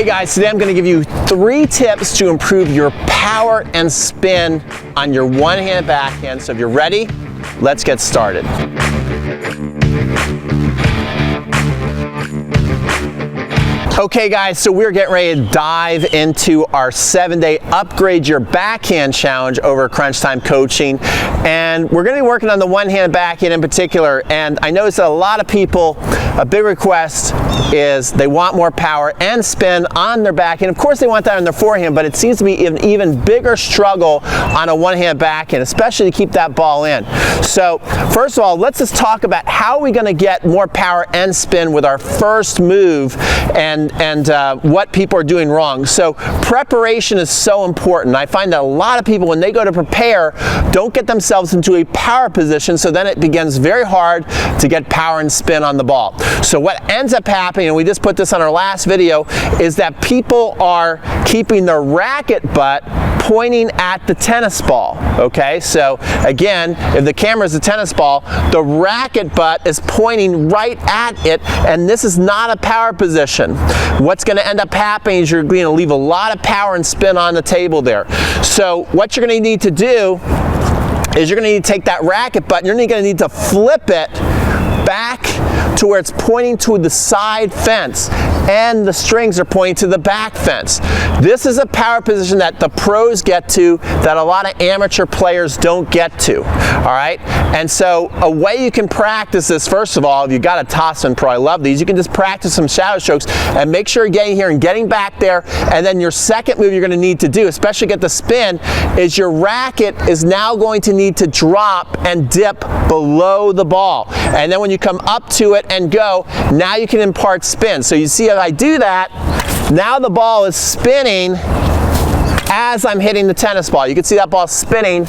Hey guys, today I'm going to give you 3 tips to improve your power and spin on your one-hand backhand. So if you're ready, let's get started. Okay guys, so we're getting ready to dive into our 7-day Upgrade Your Backhand Challenge over at Crunch Time Coaching. And we're going to be working on the one-hand backhand in particular. And I noticed that a lot of people, a big request is they want more power and spin on their backhand. Of course they want that on their forehand, but it seems to be an even bigger struggle on a one-hand backhand, especially to keep that ball in. So first of all, let's just talk about how we're going to get more power and spin with our first move and what people are doing wrong. So preparation is so important. I find that a lot of people, when they go to prepare, don't get themselves into a power position, so then it begins very hard to get power and spin on the ball. So what ends up happening, and we just put this on our last video, is that people are keeping their racket butt pointing at the tennis ball. Okay, so again, if the camera is a tennis ball, the racket butt is pointing right at it, and this is not a power position. What's going to end up happening is you're going to leave a lot of power and spin on the table there. So what you're going to need to do is you're going to need to take that racket butt and you're going to need to flip it back to where it's pointing to the side fence and the strings are pointing to the back fence. This is a power position that the pros get to that a lot of amateur players don't get to. All right, and so a way you can practice this, first of all, if you've got a topspin pro, I love these, you can just practice some shadow strokes and make sure you're getting here and getting back there. And then your second move you're going to need to do, especially get the spin, is your racket is now going to need to drop and dip below the ball. And then when you come up to it and go, now you can impart spin. So you see if I do that, now the ball is spinning as I'm hitting the tennis ball. You can see that ball spinning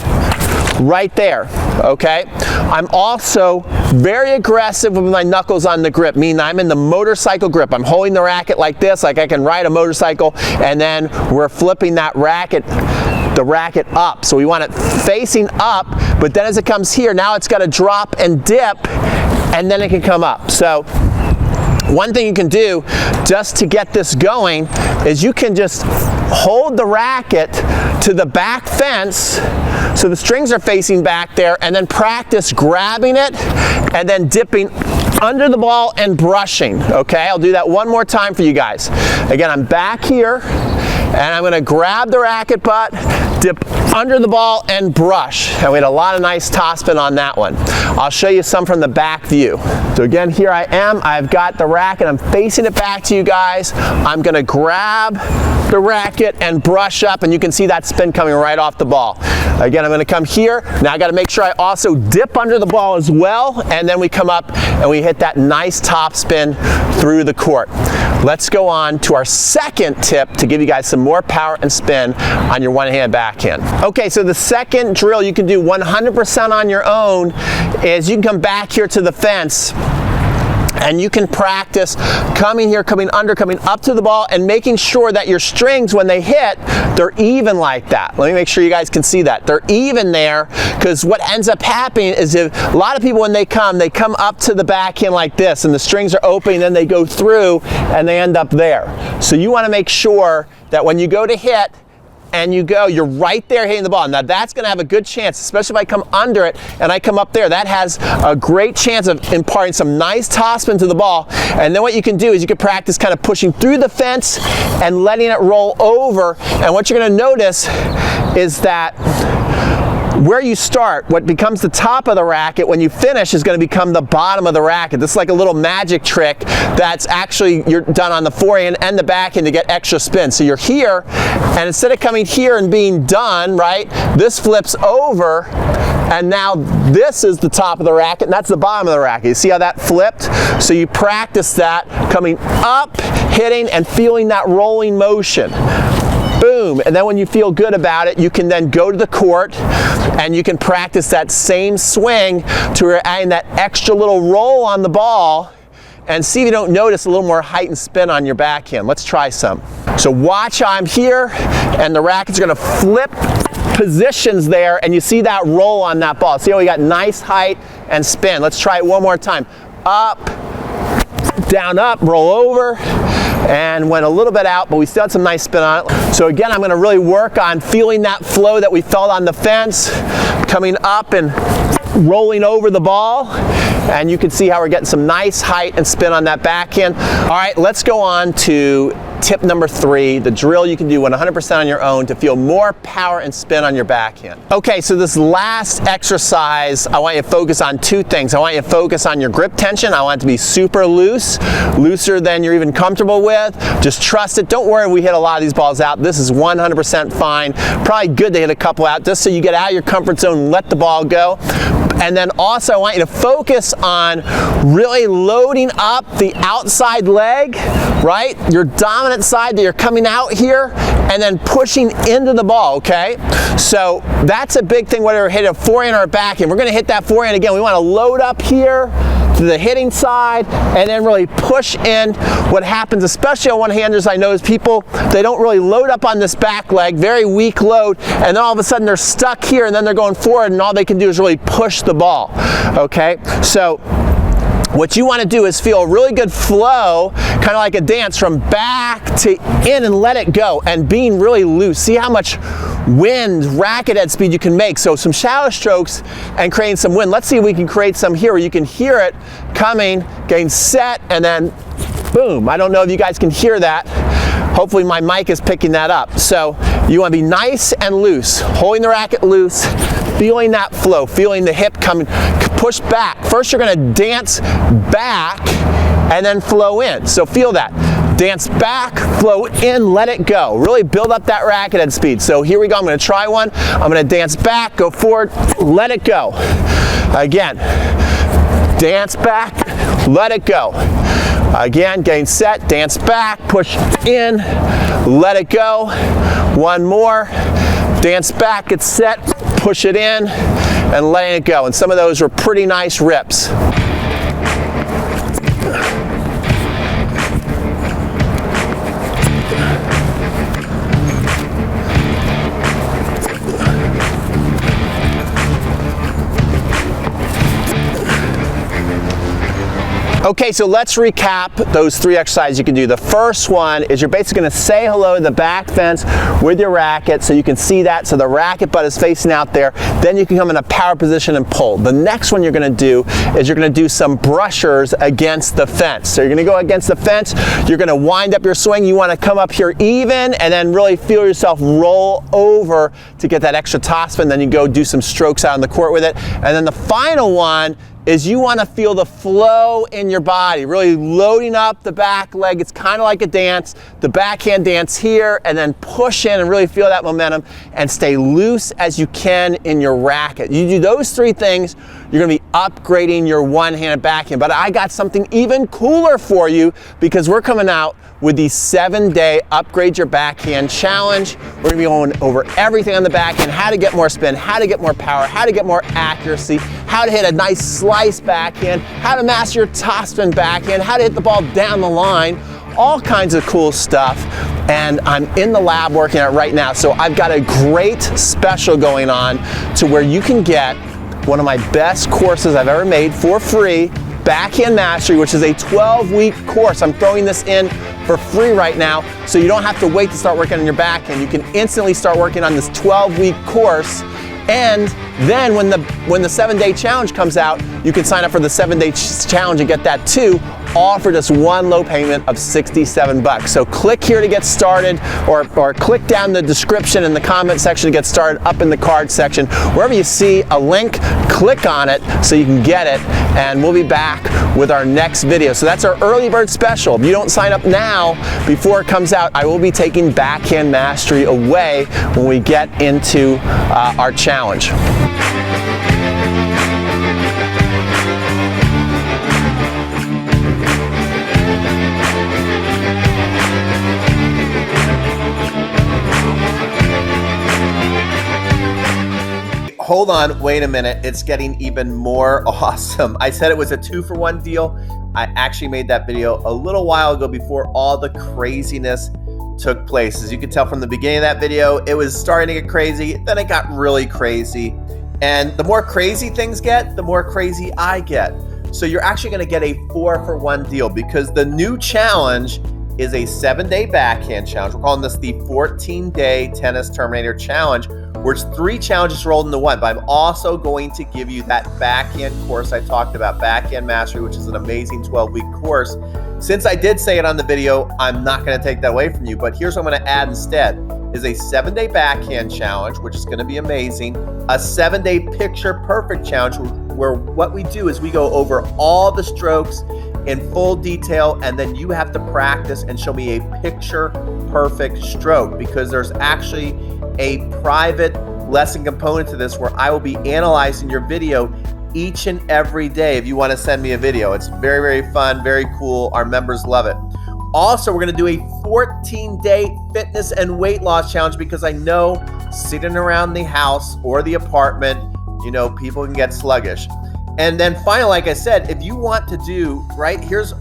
right there. Okay, I'm also very aggressive with my knuckles on the grip, meaning I'm in the motorcycle grip. I'm holding the racket like this, like I can ride a motorcycle, and then we're flipping that racket, the racket up. So we want it facing up, but then as it comes here, now it's got to drop and dip, and then it can come up. So one thing you can do just to get this going is you can just hold the racket to the back fence so the strings are facing back there, and then practice grabbing it and then dipping under the ball and brushing. Okay, I'll do that one more time for you guys. Again, I'm back here and I'm going to grab the racket butt, dip under the ball and brush. And we had a lot of nice topspin on that one. I'll show you some from the back view. So again, here I am. I've got the racket. I'm facing it back to you guys. I'm going to grab the racket and brush up, and you can see that spin coming right off the ball. Again, I'm going to come here. Now I got to make sure I also dip under the ball as well, and then we come up and we hit that nice top spin through the court. Let's go on to our second tip to give you guys some more power and spin on your one-hand backhand. Okay, so the second drill you can do 100% on your own is you can come back here to the fence and you can practice coming here, coming under, coming up to the ball, and making sure that your strings, when they hit, they're even like that. Let me make sure you guys can see that. They're even there, because what ends up happening is if a lot of people, when they come up to the backhand like this, and the strings are open, and then they go through, and they end up there. So you want to make sure that when you go to hit, and you go, you're right there hitting the ball. Now that's going to have a good chance, especially if I come under it and I come up there. That has a great chance of imparting some nice topspin to the ball. And then what you can do is you can practice kind of pushing through the fence and letting it roll over. And what you're going to notice is that where you start, what becomes the top of the racket, when you finish is going to become the bottom of the racket. This is like a little magic trick that's actually you're done on the forehand and the backhand to get extra spin. So you're here, and instead of coming here and being done, right, this flips over, and now this is the top of the racket, and that's the bottom of the racket. You see how that flipped? So you practice that, coming up, hitting, and feeling that rolling motion. Boom, and then when you feel good about it, you can then go to the court and you can practice that same swing to where you're adding that extra little roll on the ball, and see if you don't notice a little more height and spin on your backhand. Let's try some. So watch how I'm here, and the racket's gonna flip positions there, and you see that roll on that ball. See how we got nice height and spin. Let's try it one more time. Up, down, up, roll over, and went a little bit out, but we still had some nice spin on it. So again, I'm going to really work on feeling that flow that we felt on the fence, coming up and rolling over the ball, and you can see how we're getting some nice height and spin on that backhand. All right, let's go on to tip number 3, the drill you can do 100% on your own to feel more power and spin on your backhand. Okay, so this last exercise, I want you to focus on 2 things. I want you to focus on your grip tension. I want it to be super loose, looser than you're even comfortable with. Just trust it. Don't worry if we hit a lot of these balls out. This is 100% fine. Probably good to hit a couple out just so you get out of your comfort zone and let the ball go. And then also I want you to focus on really loading up the outside leg, right? Your dominant side that you're coming out here, and then pushing into the ball, okay? So that's a big thing, whether we're hitting a forehand or a backhand. We're gonna hit that forehand again. We wanna load up here to the hitting side and then really push in. What happens, especially on one-handers, I know is people, they don't really load up on this back leg, very weak load, and then all of a sudden they're stuck here and then they're going forward and all they can do is really push the ball, okay? So what you want to do is feel a really good flow, kind of like a dance, from back to in and let it go, and being really loose. See how much wind, racket head speed you can make. So some shallow strokes and creating some wind. Let's see if we can create some here where you can hear it coming, getting set, and then boom. I don't know if you guys can hear that. Hopefully my mic is picking that up. So you want to be nice and loose, holding the racket loose, feeling that flow, feeling the hip coming, push back. First you're going to dance back and then flow in. So feel that. Dance back, flow in, let it go. Really build up that racket head speed. So here we go. I'm going to try one. I'm going to dance back, go forward, let it go. Again, dance back, let it go. Again, getting set, dance back, push in, let it go. One more, dance back, get set, push it in, and letting it go. And some of those were pretty nice rips. Okay, so let's recap those 3 exercises you can do. The first one is you're basically going to say hello to the back fence with your racket so you can see that, so the racket butt is facing out there. Then you can come in a power position and pull. The next one you're going to do is you're going to do some brushers against the fence. So you're going to go against the fence, you're going to wind up your swing, you want to come up here even and then really feel yourself roll over to get that extra topspin. Then you go do some strokes out on the court with it. And then the final one is you want to feel the flow in your body, really loading up the back leg. It's kind of like a dance, the backhand dance here, and then push in and really feel that momentum and stay loose as you can in your racket. You do those 3 things, you're going to be upgrading your one-handed backhand. But I got something even cooler for you because we're coming out with the 7-day Upgrade Your Backhand Challenge. We're gonna be going over everything on the backhand, how to get more spin, how to get more power, how to get more accuracy, how to hit a nice slice backhand, how to master your topspin backhand, how to hit the ball down the line, all kinds of cool stuff. And I'm in the lab working on it right now. So I've got a great special going on to where you can get one of my best courses I've ever made for free, Backhand Mastery, which is a 12-week course. I'm throwing this in for free right now, so you don't have to wait to start working on your backhand. You can instantly start working on this 12-week course, and then when the 7-day challenge comes out, you can sign up for the 7-day challenge and get that too, all for just one low payment of $67. So click here to get started, or click down the description in the comment section to get started, up in the card section. Wherever you see a link, click on it so you can get it, and we'll be back with our next video. So that's our early bird special. If you don't sign up now, before it comes out, I will be taking Backhand Mastery away when we get into our challenge. Hold on, wait a minute. It's getting even more awesome. I said it was a 2-for-1 deal. I actually made that video a little while ago before all the craziness took place. As you can tell from the beginning of that video, it was starting to get crazy, then it got really crazy. And the more crazy things get, the more crazy I get. So you're actually gonna get a 4-for-1 deal because the new challenge is a 7-day backhand challenge. We're calling this the 14-day tennis Terminator challenge, where it's 3 challenges rolled into one. But I'm also going to give you that backhand course I talked about, Backhand Mastery, which is an amazing 12-week course. Since I did say it on the video, I'm not going to take that away from you. But here's what I'm going to add instead: is a 7-day backhand challenge, which is going to be amazing. A 7-day picture perfect challenge, where what we do is we go over all the strokes in full detail, and then you have to practice and show me a picture perfect stroke, because there's actually a private lesson component to this where I will be analyzing your video each and every day if you want to send me a video. It's very, very fun, very cool. Our members love it. Also, we're going to do a 14-day fitness and weight loss challenge, because I know sitting around the house or the apartment, you know, people can get sluggish. And then finally, like I said, if you want to do, right, here's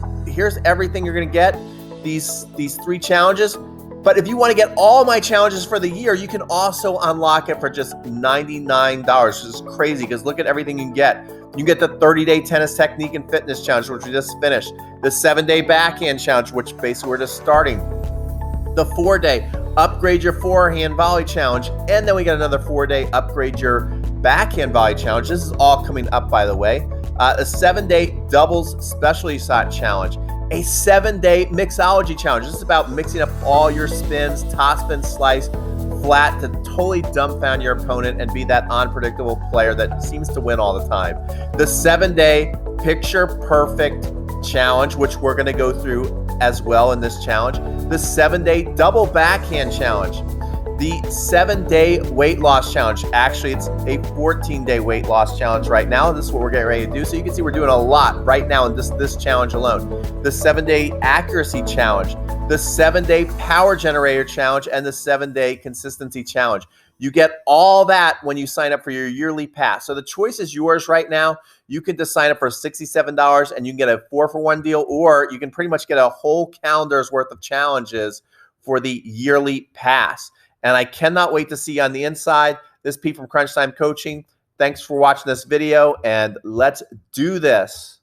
everything you're going to get, these 3 challenges. But if you want to get all my challenges for the year, you can also unlock it for just $99, which is crazy, because look at everything you can get. You get the 30-day tennis technique and fitness challenge, which we just finished. The 7-day backhand challenge, which basically we're just starting. The 4-day upgrade your forehand volley challenge. And then we got another 4-day upgrade your backhand volley challenge. This is all coming up, by the way. A 7-day doubles specialty shot challenge. A 7-day mixology challenge. This is about mixing up all your spins, topspin, slice, flat, to totally dumbfound your opponent and be that unpredictable player that seems to win all the time. The 7-day picture perfect challenge, which we're going to go through as well in this challenge. The 7-day double backhand challenge. The 7-day weight loss challenge. Actually, it's a 14-day weight loss challenge right now. This is what we're getting ready to do. So you can see we're doing a lot right now in this challenge alone. The 7-day accuracy challenge, the 7-day power generator challenge, and the 7-day consistency challenge. You get all that when you sign up for your yearly pass. So the choice is yours right now. You can just sign up for $67 and you can get a 4-for-1 deal, or you can pretty much get a whole calendar's worth of challenges for the yearly pass. And I cannot wait to see you on the inside. This is Pete from Crunch Time Coaching. Thanks for watching this video, and let's do this.